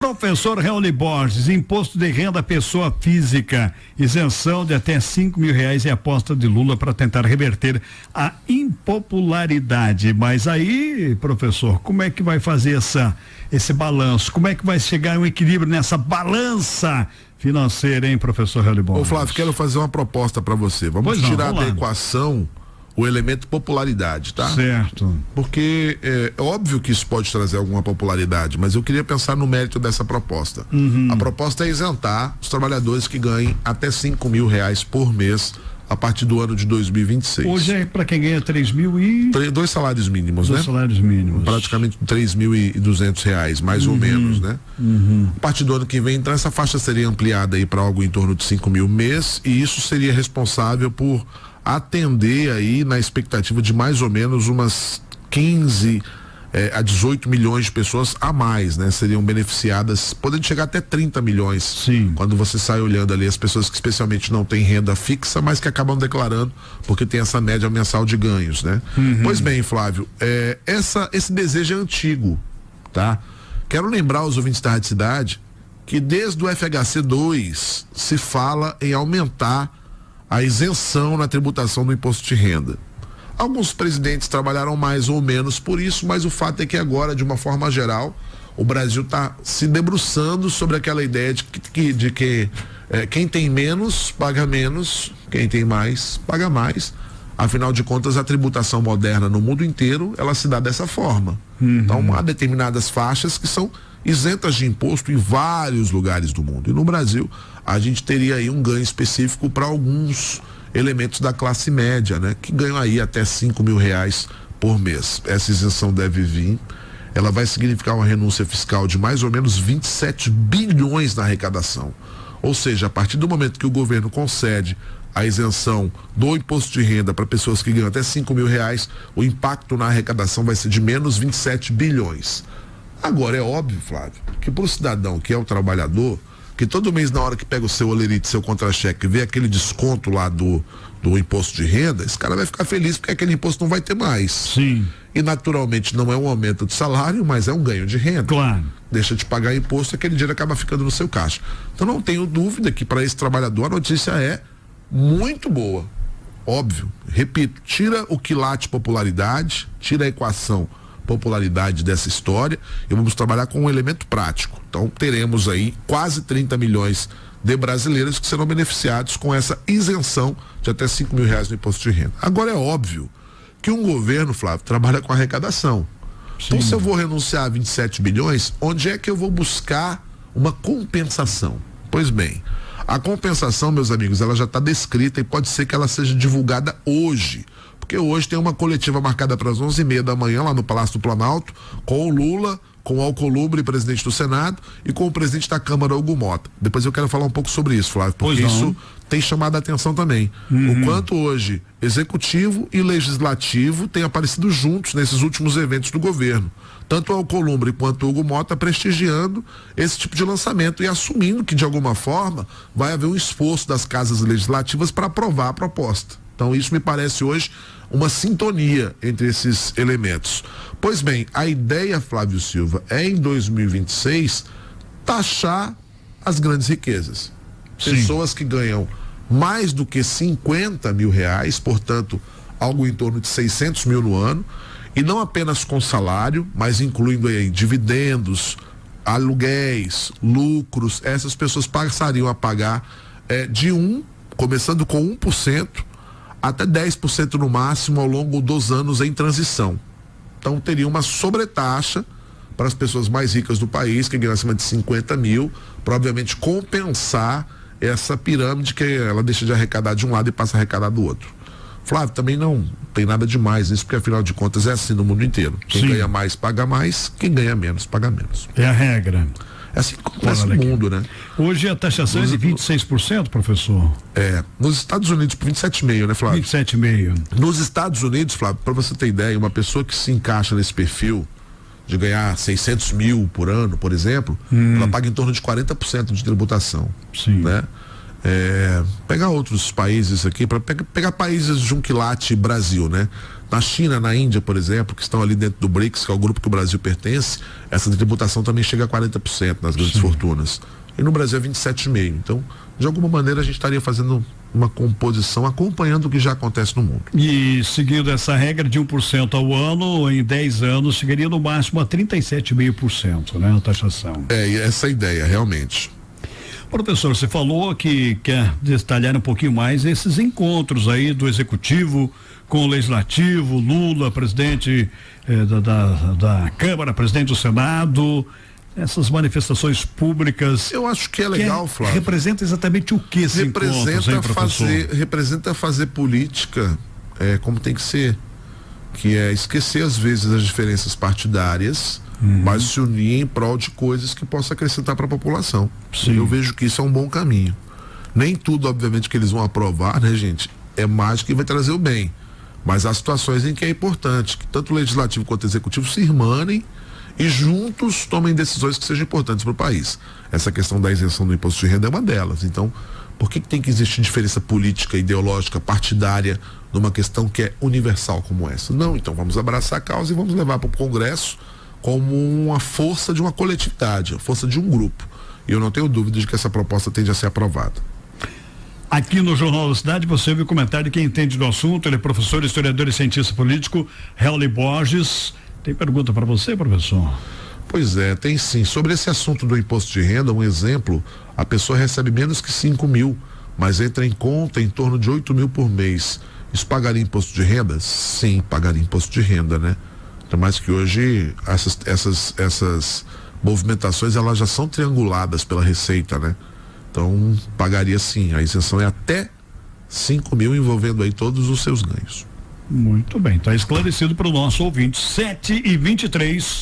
Professor Raul Borges, imposto de renda à pessoa física, isenção de até R$ 5.000 e aposta de Lula para tentar reverter a impopularidade. Mas aí, professor, como é que vai fazer esse balanço? Como é que vai chegar a um equilíbrio nessa balança financeira, hein, professor Raul Borges? Ô Flávio, quero fazer uma proposta para você. Vamos tirar da equação o elemento popularidade, tá? Certo. Porque é óbvio que isso pode trazer alguma popularidade, mas eu queria pensar no mérito dessa proposta. A proposta é isentar os trabalhadores que ganhem até R$ 5.000 por mês a partir do ano de 2026. Hoje é para quem ganha 2 salários mínimos, dois né? salários mínimos. Praticamente R$ 3.200, mais ou menos, né? A partir do ano que vem, então, essa faixa seria ampliada aí para algo em torno de 5.000 mês, e isso seria responsável por atender aí na expectativa de mais ou menos umas 15 a 18 milhões de pessoas a mais, né? Seriam beneficiadas, podendo chegar até 30 milhões. Sim. Quando você sai olhando ali as pessoas que especialmente não têm renda fixa, mas que acabam declarando porque tem essa média mensal de ganhos, né? Pois bem, Flávio, esse desejo é antigo, tá? Quero lembrar aos ouvintes da Rádio Cidade que desde o FHC 2 se fala em aumentar a isenção na tributação do imposto de renda. Alguns presidentes trabalharam mais ou menos por isso, mas o fato é que agora, de uma forma geral, o Brasil está se debruçando sobre aquela ideia de que quem tem menos paga menos, quem tem mais paga mais. Afinal de contas, a tributação moderna no mundo inteiro, ela se dá dessa forma. Então, há determinadas faixas que são isentas de imposto em vários lugares do mundo. E no Brasil, a gente teria aí um ganho específico para alguns elementos da classe média, né? Que ganham aí até R$ 5.000 por mês. Essa isenção deve vir. Ela vai significar uma renúncia fiscal de mais ou menos 27 bilhões na arrecadação. Ou seja, a partir do momento que o governo concede a isenção do imposto de renda para pessoas que ganham até R$ 5.000, o impacto na arrecadação vai ser de menos 27 bilhões. Agora, é óbvio, Flávio, que para o cidadão que é o trabalhador, que todo mês na hora que pega o seu olerite, seu contra-cheque, vê aquele desconto lá do imposto de renda, esse cara vai ficar feliz porque aquele imposto não vai ter mais. Sim. E naturalmente não é um aumento de salário, mas é um ganho de renda. Claro. Deixa de pagar imposto, aquele dinheiro acaba ficando no seu caixa. Então não tenho dúvida que para esse trabalhador a notícia é muito boa. Óbvio, repito, tira o quilate popularidade, tira a equação popularidade dessa história e vamos trabalhar com um elemento prático. Então teremos aí quase 30 milhões de brasileiros que serão beneficiados com essa isenção de até R$ 5.000 no imposto de renda. Agora é óbvio que um governo, Flávio, trabalha com arrecadação. Sim. Então se eu vou renunciar a 27 bilhões, onde é que eu vou buscar uma compensação? Pois bem, a compensação, meus amigos, ela já está descrita e pode ser que ela seja divulgada hoje. Porque hoje tem uma coletiva marcada para as 11h30 da manhã lá no Palácio do Planalto, com o Lula, com o Alcolumbre, presidente do Senado, e com o presidente da Câmara, Hugo Mota. Depois eu quero falar um pouco sobre isso, Flávio, porque isso tem chamado a atenção também. O quanto hoje executivo e legislativo têm aparecido juntos nesses últimos eventos do governo. Tanto o Alcolumbre quanto o Hugo Mota prestigiando esse tipo de lançamento e assumindo que, de alguma forma, vai haver um esforço das casas legislativas para aprovar a proposta. Então isso me parece hoje uma sintonia entre esses elementos. Pois bem, a ideia, Flávio Silva, é em 2026 taxar as grandes riquezas. Sim. Pessoas que ganham mais do que R$ 50.000, portanto, algo em torno de 600 mil no ano, e não apenas com salário, mas incluindo aí dividendos, aluguéis, lucros. Essas pessoas passariam a pagar começando com 1%, até 10% no máximo ao longo dos anos em transição. Então teria uma sobretaxa para as pessoas mais ricas do país, que ganham acima de 50 mil, para obviamente compensar essa pirâmide que ela deixa de arrecadar de um lado e passa a arrecadar do outro. Flávio, também não tem nada demais nisso, porque afinal de contas é assim no mundo inteiro. Quem ganha mais paga mais, quem ganha menos paga menos. É a regra. É assim que acontece no mundo, né? Hoje a taxação é de 26%, professor? Nos Estados Unidos, por 27,5%, né, Flávio? 27,5%. Nos Estados Unidos, Flávio, para você ter ideia, uma pessoa que se encaixa nesse perfil de ganhar 600 mil por ano, por exemplo, ela paga em torno de 40% de tributação. Sim. Né? Pegar outros países aqui, para pegar países de um quilate Brasil, né? Na China, na Índia, por exemplo, que estão ali dentro do BRICS, que é o grupo que o Brasil pertence, essa tributação também chega a 40% nas grandes fortunas. E no Brasil é 27,5%. Então, de alguma maneira, a gente estaria fazendo uma composição, acompanhando o que já acontece no mundo. E seguindo essa regra de 1% ao ano, em 10 anos, chegaria no máximo a 37,5%, né? A taxação. Essa é a ideia, realmente. Professor, você falou que quer detalhar um pouquinho mais esses encontros aí do Executivo com o Legislativo, Lula, presidente da Câmara, presidente do Senado, essas manifestações públicas. Eu acho que é legal, Flávio. Representa exatamente o que esse encontros, hein, professor? Representa fazer política como tem que ser, que é esquecer às vezes as diferenças partidárias, mas se unir em prol de coisas que possa acrescentar para a população. Sim. Eu vejo que isso é um bom caminho. Nem tudo, obviamente, que eles vão aprovar, né, gente, é mágica e vai trazer o bem. Mas há situações em que é importante que tanto o Legislativo quanto o Executivo se irmanem e juntos tomem decisões que sejam importantes para o país. Essa questão da isenção do imposto de renda é uma delas. Então, por que tem que existir diferença política, ideológica, partidária numa questão que é universal como essa? Não, então vamos abraçar a causa e vamos levar para o Congresso como uma força de uma coletividade, a força de um grupo. E eu não tenho dúvida de que essa proposta tende a ser aprovada. Aqui no Jornal da Cidade você ouviu o comentário de quem entende do assunto, ele é professor, historiador e cientista político, Rauli Borges. Tem pergunta para você, professor? Pois é, tem sim. Sobre esse assunto do imposto de renda, um exemplo, a pessoa recebe menos que 5 mil, mas entra em conta em torno de 8 mil por mês. Isso pagaria imposto de renda? Sim, pagaria imposto de renda, né? Ainda mais que hoje essas movimentações elas já são trianguladas pela Receita, né? Então pagaria sim, a isenção é até 5 mil, envolvendo aí todos os seus ganhos. Muito bem, está esclarecido para o nosso ouvinte. 7h23.